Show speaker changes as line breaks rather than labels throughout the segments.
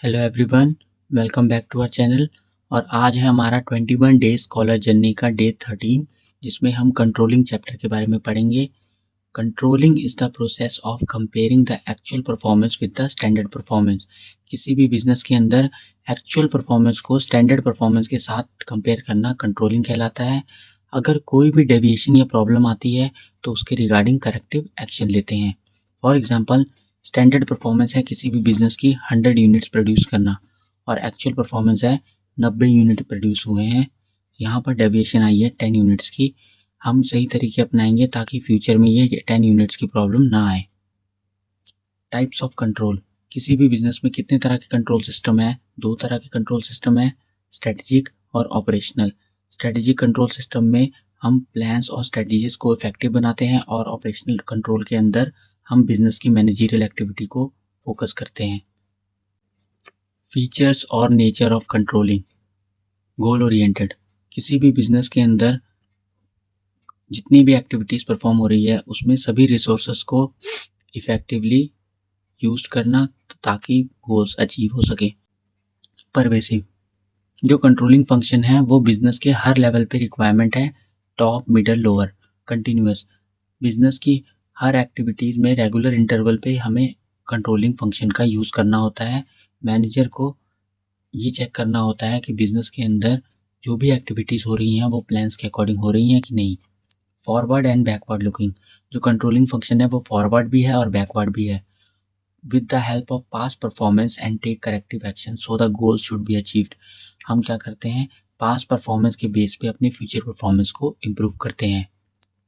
Hello everyone, welcome back to our channel. और आज है हमारा 21 डेज स्कॉलर जर्नी का डे 13, जिसमें हम कंट्रोलिंग चैप्टर के बारे में पढ़ेंगे। Controlling is the process of comparing the actual performance with the standard performance. किसी भी बिजनेस के अंदर एक्चुअल परफॉर्मेंस को स्टैंडर्ड परफॉर्मेंस के साथ कंपेयर करना कंट्रोलिंग कहलाता है। अगर कोई भी डेविएशन या प्रॉब्लम आती है तो उसके रिगार्डिंग करेक्टिव एक्शन लेते हैं। फॉर एग्जांपल, स्टैंडर्ड परफॉर्मेंस है किसी भी बिजनेस की 100 यूनिट्स प्रोड्यूस करना और एक्चुअल परफॉर्मेंस है 90 यूनिट प्रोड्यूस हुए हैं। यहाँ पर डेविएशन आई है 10 यूनिट्स की। हम सही तरीके अपनाएंगे ताकि फ्यूचर में ये 10 यूनिट्स की प्रॉब्लम ना आए। Types of control. किसी भी बिजनेस में कितने तरह के कंट्रोल सिस्टम है? 2 तरह के कंट्रोल सिस्टम है, स्ट्रेटेजिक और ऑपरेशनल। स्ट्रेटेजिक कंट्रोल सिस्टम में हम प्लान्स और स्ट्रेटजीज को इफेक्टिव बनाते हैं और ऑपरेशनल कंट्रोल के अंदर हम बिजनेस की मैनेजरियल एक्टिविटी को फोकस करते हैं। फीचर्स और nature of controlling. Goal oriented. किसी भी बिजनेस के अंदर जितनी भी एक्टिविटीज़ परफॉर्म हो रही है उसमें सभी रिसोर्सेस को इफ़ेक्टिवली यूज़ करना ताकि गोल्स अचीव हो सके। परवेसिव। जो कंट्रोलिंग फंक्शन है वो बिजनेस के हर लेवल पे रिक्वायरमेंट है, top, middle, lower. Continuous. Business की हर एक्टिविटीज़ में रेगुलर इंटरवल पे हमें कंट्रोलिंग फंक्शन का यूज़ करना होता है। मैनेजर को ये चेक करना होता है कि बिजनेस के अंदर जो भी एक्टिविटीज़ हो रही हैं वो प्लान्स के अकॉर्डिंग हो रही हैं कि नहीं। Forward and backward looking. जो कंट्रोलिंग फंक्शन है वो फॉरवर्ड भी है और बैकवर्ड भी है। With the help of past performance and take corrective action so the goals should be achieved. हम क्या करते हैं? पास्ट परफॉर्मेंस के बेस पे अपनी फ्यूचर परफॉर्मेंस को इम्प्रूव करते हैं।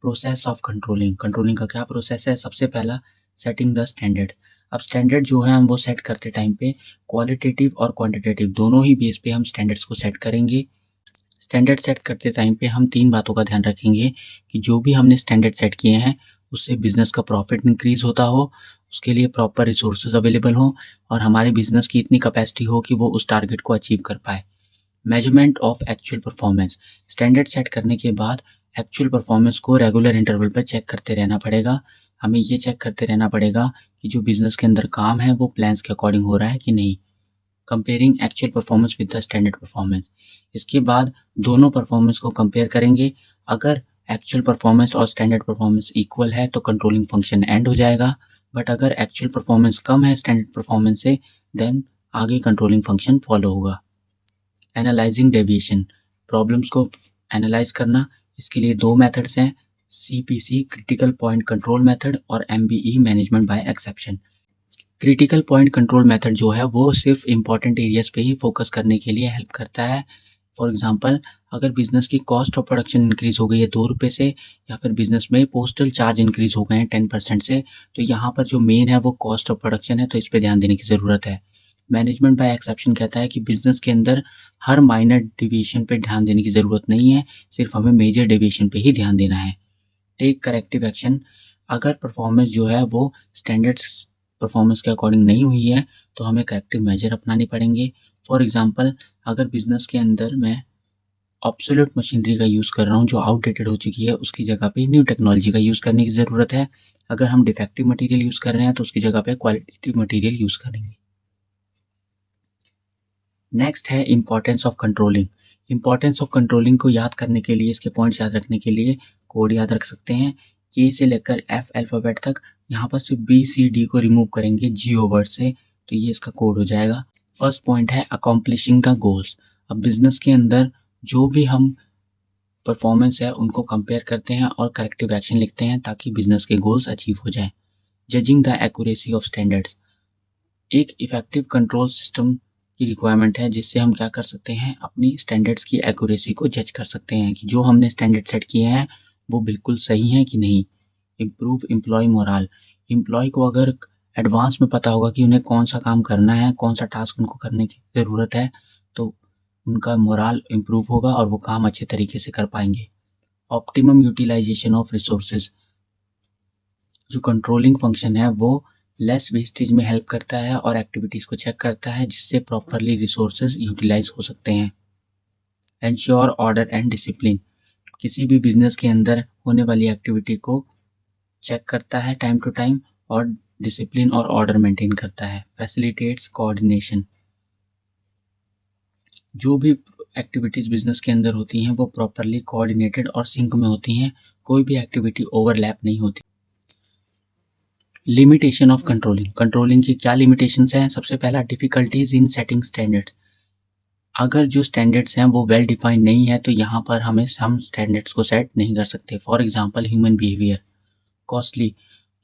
Process of controlling. कंट्रोलिंग का क्या प्रोसेस है? सबसे पहला, सेटिंग द स्टैंडर्ड। अब स्टैंडर्ड जो है हम वो सेट करते टाइम पे क्वालिटेटिव और क्वांटिटेटिव दोनों ही बेस पे हम स्टैंडर्ड्स को सेट करेंगे। स्टैंडर्ड सेट करते टाइम पे हम 3 बातों का ध्यान रखेंगे कि जो भी हमने स्टैंडर्ड सेट किए हैं उससे बिज़नेस का प्रॉफिट इंक्रीज़ होता हो, उसके लिए प्रॉपर रिसोर्सेज अवेलेबल हों और हमारे बिज़नेस की इतनी कैपेसिटी हो कि वो उस टारगेट को अचीव कर पाए। Measurement of actual performance. Standard set करने के बाद एक्चुअल परफॉर्मेंस को रेगुलर इंटरवल पर चेक करते रहना पड़ेगा। हमें ये चेक करते रहना पड़ेगा कि जो बिज़नेस के अंदर काम है वो प्लान्स के अकॉर्डिंग हो रहा है कि नहीं। Comparing actual performance with the standard performance. इसके बाद दोनों परफॉर्मेंस को कंपेयर करेंगे। अगर एक्चुअल परफॉर्मेंस और स्टैंडर्ड परफॉर्मेंस इक्वल है तो कंट्रोलिंग फंक्शन एंड हो जाएगा, बट अगर एक्चुअल परफॉर्मेंस कम है स्टैंडर्ड परफॉर्मेंस से देन आगे कंट्रोलिंग फंक्शन फॉलो होगा। Analysing deviation. प्रॉब्लम्स को एनालाइज करना। इसके लिए 2 मेथड्स हैं, CPC critical point control method और MBE management by exception. Critical point control method जो है वो सिर्फ इम्पॉर्टेंट एरियाज़ पे ही फोकस करने के लिए हेल्प करता है। फॉर एग्जांपल, अगर बिज़नेस की कॉस्ट ऑफ प्रोडक्शन इंक्रीज़ हो गई है 2 रुपये से या फिर बिज़नेस में पोस्टल चार्ज इंक्रीज़ हो गए हैं 10% से, तो यहाँ पर जो मेन है वो कॉस्ट ऑफ प्रोडक्शन है, तो इस पे ध्यान देने की ज़रूरत है। मैनेजमेंट बाय एक्सेप्शन कहता है कि बिज़नेस के अंदर हर माइनर डेविएशन पे ध्यान देने की ज़रूरत नहीं है, सिर्फ हमें मेजर डेविएशन पे ही ध्यान देना है। Take corrective action. अगर परफॉर्मेंस जो है वो स्टैंडर्ड्स परफॉर्मेंस के अकॉर्डिंग नहीं हुई है तो हमें करेक्टिव मेजर अपनाने पड़ेंगे। फॉर एग्जांपल, अगर बिज़नेस के अंदर मैं ऑब्सोल्यूट मशीनरी का यूज़ कर रहा हूँ जो आउटडेटेड हो चुकी है, उसकी जगह पे न्यू टेक्नोलॉजी का यूज़ करने की ज़रूरत है। अगर हम डिफेक्टिव मटेरियल यूज़ कर रहे हैं तो उसकी जगह पे क्वालिटेटिव मटेरियल यूज़ करेंगे। नेक्स्ट है importance of controlling. Importance of controlling को याद करने के लिए, इसके पॉइंट्स याद रखने के लिए कोड याद रख सकते हैं। ए से लेकर F अल्फ़ाबेट तक। यहाँ पर सिर्फ BCD को रिमूव करेंगे GO वर्ड से, तो ये इसका कोड हो जाएगा। फर्स्ट पॉइंट है अकॉम्प्लिशिंग द गोल्स। अब बिजनेस के अंदर जो भी हम परफॉर्मेंस है उनको कंपेयर करते हैं और करेक्टिव एक्शन लिखते हैं ताकि बिजनेस के गोल्स अचीव हो जाएं। Judging the accuracy of standards. एक इफ़ेक्टिव कंट्रोल सिस्टम की रिक्वायरमेंट है जिससे हम क्या कर सकते हैं, अपनी स्टैंडर्ड्स की एक्यूरेसी को जज कर सकते हैं कि जो हमने स्टैंडर्ड सेट किए हैं वो बिल्कुल सही हैं कि नहीं। Improve employ morale. एम्प्लॉय को अगर एडवांस में पता होगा कि उन्हें कौन सा काम करना है, कौन सा टास्क उनको करने की ज़रूरत है, तो उनका मोराल इम्प्रूव होगा और वो काम अच्छे तरीके से कर पाएंगे। Optimum utilisation of resources. जो कंट्रोलिंग फंक्शन है वो लेस वेस्टेज में हेल्प करता है और एक्टिविटीज़ को चेक करता है जिससे प्रॉपरली रिसोर्सेज यूटिलाइज हो सकते हैं। Ensure order and discipline. किसी भी बिजनेस के अंदर होने वाली एक्टिविटी को चेक करता है टाइम टू टाइम और डिसिप्लिन और ऑर्डर मेंटेन करता है। Facilitates coordination. जो भी एक्टिविटीज़ बिजनेस के अंदर होती हैं वो प्रॉपरली कोऑर्डिनेटेड और सिंक में होती हैं, कोई भी एक्टिविटी ओवरलैप नहीं होती। लिमिटेशन ऑफ कंट्रोलिंग, कंट्रोलिंग की क्या लिमिटेशंस हैं? सबसे पहला, डिफिकल्टीज इन सेटिंग स्टैंडर्ड्स। अगर जो स्टैंडर्ड्स हैं वो वेल डिफाइंड नहीं है तो यहाँ पर हम स्टैंडर्ड्स को सेट नहीं कर सकते। For example human behaviour. Costly,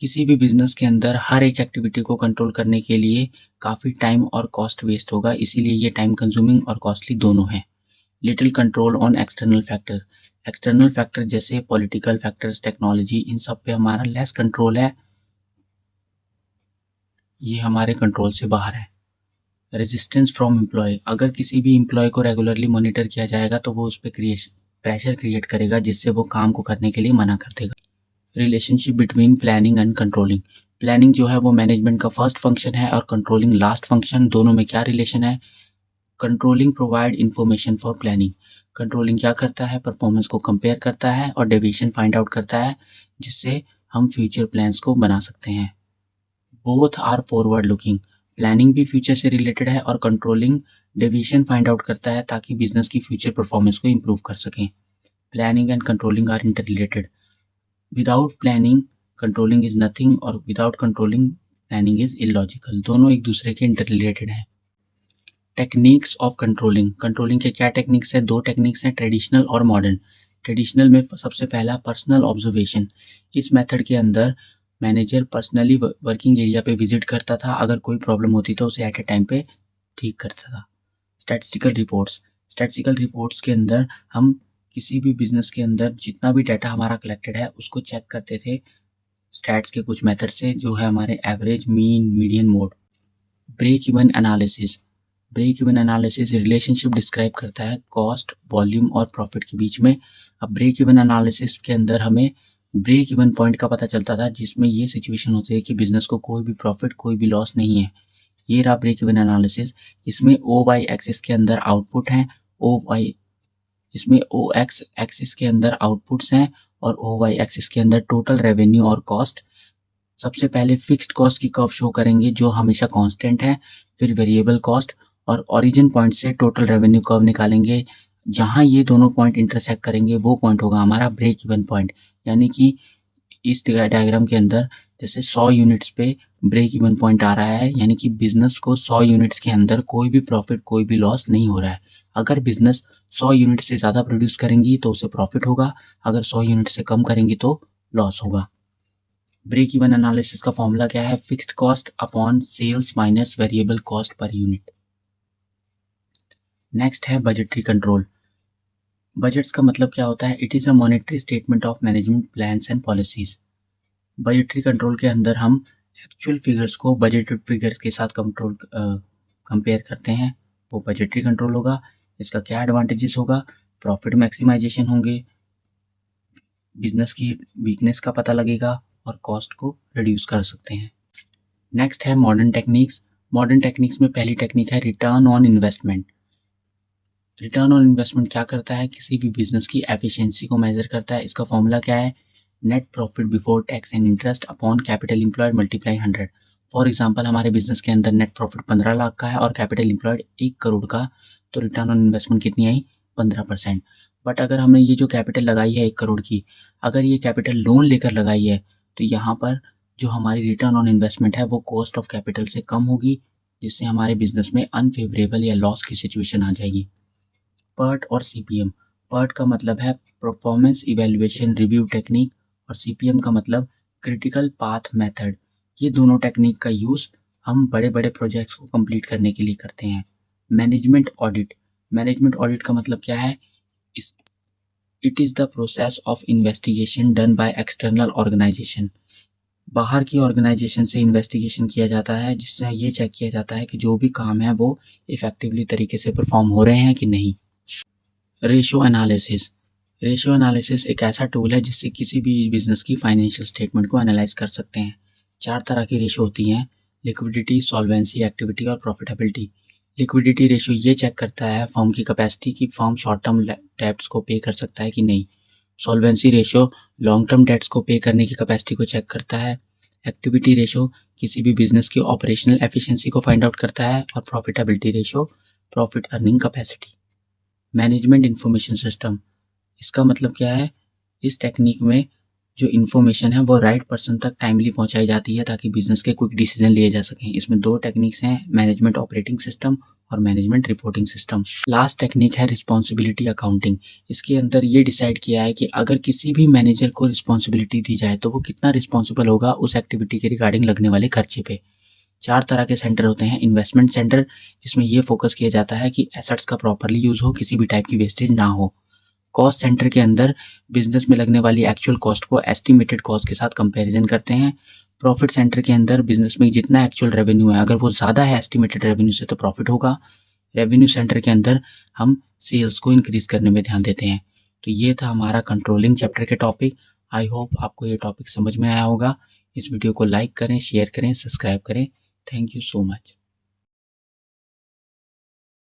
किसी भी बिजनेस के अंदर हर एक एक्टिविटी को कंट्रोल करने के लिए काफ़ी टाइम और कॉस्ट वेस्ट होगा, इसीलिए ये टाइम कंज्यूमिंग और कॉस्टली दोनों है। Little control on external factor, external factor जैसे पॉलिटिकल फैक्टर्स, टेक्नोलॉजी, इन सब पे हमारा लेस कंट्रोल है, ये हमारे कंट्रोल से बाहर है। रेजिस्टेंस फ्रॉम एम्प्लॉय, अगर किसी भी एम्प्लॉय को रेगुलरली मॉनिटर किया जाएगा तो वो उस पर प्रेशर क्रिएट करेगा जिससे वो काम को करने के लिए मना कर देगा। Relationship between planning and controlling, planning जो है वो मैनेजमेंट का फर्स्ट फंक्शन है और कंट्रोलिंग लास्ट फंक्शन। दोनों में क्या रिलेशन है? Controlling provide information for planning, controlling क्या करता है? परफॉर्मेंस को कंपेयर करता है और डेविएशन फाइंड आउट करता है जिससे हम फ्यूचर प्लान्स को बना सकते हैं। Both are forward looking, planning भी फ्यूचर से रिलेटेड है और कंट्रोलिंग डेविएशन फाइंड आउट करता है ताकि बिजनेस की फ्यूचर परफॉर्मेंस को इम्प्रूव कर सकें। Planning and controlling are inter related, without planning controlling is nothing और without controlling planning is illogical, दोनों एक दूसरे के इंटर रिलेटेड हैं। टेक्निक्स ऑफ कंट्रोलिंग, कंट्रोलिंग के क्या टेक्निक्स हैं? दो टेक्निक्स हैं, ट्रेडिशनल और मॉडर्न। ट्रेडिशनल में सबसे पहला पर्सनल ऑब्जर्वेशन, इस मेथड के अंदर मैनेजर पर्सनली वर्किंग एरिया पे विजिट करता था, अगर कोई प्रॉब्लम होती तो उसे एट ए टाइम पे ठीक करता था। स्टैटिस्टिकल रिपोर्ट्स, स्टैटिस्टिकल रिपोर्ट्स के अंदर हम किसी भी बिजनेस के अंदर जितना भी डाटा हमारा कलेक्टेड है उसको चेक करते थे स्टैट्स के कुछ मेथड से, जो है हमारे average, mean, median, mode. Break even analysis, break even analysis relationship describe करता है कॉस्ट, वॉल्यूम और प्रॉफिट के बीच में। अब ब्रेक इवन एनालिसिस के अंदर हमें ब्रेक इवन पॉइंट का पता चलता था जिसमें ये सिचुएशन होती है कि बिजनेस को कोई भी प्रॉफिट, कोई भी लॉस नहीं है। ये रहा ब्रेक इवन एनालिसिस। इसमें ओ वाई एक्सिस के अंदर आउटपुट हैं, ओ वाई, इसमें ओ एक्स एक्सिस के अंदर आउटपुट्स हैं और ओ वाई एक्सिस के अंदर टोटल रेवेन्यू और कॉस्ट। सबसे पहले फिक्स्ड कॉस्ट की कर्व शो करेंगे जो हमेशा कांस्टेंट है, फिर वेरिएबल कॉस्ट और ओरिजिन पॉइंट से टोटल रेवेन्यू कर्व निकालेंगे। जहां ये दोनों पॉइंट इंटरसेक्ट करेंगे वो पॉइंट होगा हमारा ब्रेक इवन पॉइंट। यानी कि इस डायग्राम के अंदर जैसे 100 यूनिट्स पे ब्रेक इवन पॉइंट आ रहा है, यानी कि बिजनेस को 100 यूनिट्स के अंदर कोई भी प्रॉफिट, कोई भी लॉस नहीं हो रहा है। अगर बिजनेस 100 यूनिट से ज़्यादा प्रोड्यूस करेंगी तो उसे प्रॉफिट होगा, अगर 100 यूनिट से कम करेंगी तो लॉस होगा। ब्रेक इवन एनालिसिस का फॉर्मूला क्या है? Fixed cost upon sales minus variable cost per unit. Next है बजटरी कंट्रोल। बजट्स का मतलब क्या होता है? It is a monetary statement of management plans and policies. Budgetary control के अंदर हम एक्चुअल फिगर्स को बजटेड फिगर्स के साथ कंपेयर करते हैं, वो बजटरी कंट्रोल होगा। इसका क्या एडवांटेजेस होगा? प्रॉफिट मैक्सिमाइजेशन होंगे, बिजनेस की वीकनेस का पता लगेगा और कॉस्ट को रिड्यूस कर सकते हैं। नेक्स्ट है मॉडर्न टेक्निक्स। मॉडर्न टेक्निक्स में पहली टेक्निक है return on investment. Return on investment क्या करता है? किसी भी बिजनेस की एफिशिएंसी को मेजर करता है। इसका फॉर्मूला क्या है? Net profit before tax and interest upon capital employed multiply 100। For example हमारे बिजनेस के अंदर नेट प्रॉफिट 15 लाख का है और कैपिटल एम्प्लॉयड 1 करोड़ का, तो रिटर्न ऑन इन्वेस्टमेंट कितनी आई? 15%। बट अगर हमने ये जो कैपिटल लगाई है 1 करोड़ की, अगर ये कैपिटल लोन लेकर लगाई है तो यहाँ पर जो हमारी रिटर्न ऑन इन्वेस्टमेंट है वो कॉस्ट ऑफ कैपिटल से कम होगी, जिससे हमारे बिजनेस में अनफेवरेबल या लॉस की सिचुएशन आ जाएगी। पर्ट और सीपीएम, पर्ट का मतलब है परफॉर्मेंस इवैल्यूएशन रिव्यू टेक्निक और सीपीएम का मतलब क्रिटिकल पाथ मेथड। ये दोनों टेक्निक का यूज़ हम बड़े बड़े प्रोजेक्ट्स को कंप्लीट करने के लिए करते हैं। मैनेजमेंट ऑडिट, मैनेजमेंट ऑडिट का मतलब क्या है? It is the process of investigation done by external organisation. बाहर की ऑर्गेनाइजेशन से इन्वेस्टिगेशन किया जाता है जिससे ये चेक किया जाता है कि जो भी काम है वो इफ़ेक्टिवली तरीके से परफॉर्म हो रहे हैं कि नहीं। रेशो एनालिसिस, रेशो एनालिसिस एक ऐसा टूल है जिससे किसी भी बिजनेस की फाइनेंशियल स्टेटमेंट को एनालाइज कर सकते हैं। 4 तरह की रेशो होती हैं, लिक्विडिटी, सॉल्वेंसी, एक्टिविटी और प्रॉफिटेबिलिटी। लिक्विडिटी रेशो ये चेक करता है फर्म की कैपेसिटी कि फर्म शॉर्ट टर्म डेब्ट्स को पे कर सकता है कि नहीं। Solvency ratio long term debts को पे करने की कैपेसिटी को चेक करता है। एक्टिविटी रेशो किसी भी बिजनेस की ऑपरेशनल एफिशिएंसी को फाइंड आउट करता है और profitability ratio profit earning capacity. Management information system, इसका मतलब क्या है, इस टेक्निक में जो इन्फॉर्मेशन है वो राइट पर्सन तक टाइमली पहुंचाई जाती है ताकि बिजनेस के क्विक डिसीजन लिए जा सकें। इसमें दो टेक्निक्स हैं, मैनेजमेंट ऑपरेटिंग सिस्टम और management reporting system. Last technique है रिस्पॉन्सिबिलिटी अकाउंटिंग। इसके अंदर ये डिसाइड किया है कि अगर किसी भी मैनेजर को रिस्पॉन्सिबिलिटी दी जाए तो वो कितना रिस्पॉन्सिबल होगा उस एक्टिविटी के रिगार्डिंग लगने वाले खर्चे पे। 4 तरह के सेंटर होते हैं। इन्वेस्टमेंट सेंटर, जिसमें ये फोकस किया जाता है कि एसेट्स का प्रॉपर्ली यूज़ हो, किसी भी टाइप की वेस्टेज ना हो। कॉस्ट सेंटर के अंदर बिजनेस में लगने वाली एक्चुअल कॉस्ट को एस्टिमेटेड कॉस्ट के साथ कंपैरिजन करते हैं। प्रॉफिट सेंटर के अंदर बिजनेस में जितना एक्चुअल रेवेन्यू है, अगर वो ज़्यादा है एस्टिमेटेड रेवेन्यू से तो प्रॉफिट होगा। रेवेन्यू सेंटर के अंदर हम सेल्स को इंक्रीज करने में ध्यान देते हैं। तो ये था हमारा कंट्रोलिंग चैप्टर के टॉपिक। आई होप आपको ये टॉपिक समझ में आया होगा। इस वीडियो को लाइक करें, शेयर करें, सब्सक्राइब करें। Thank you so much.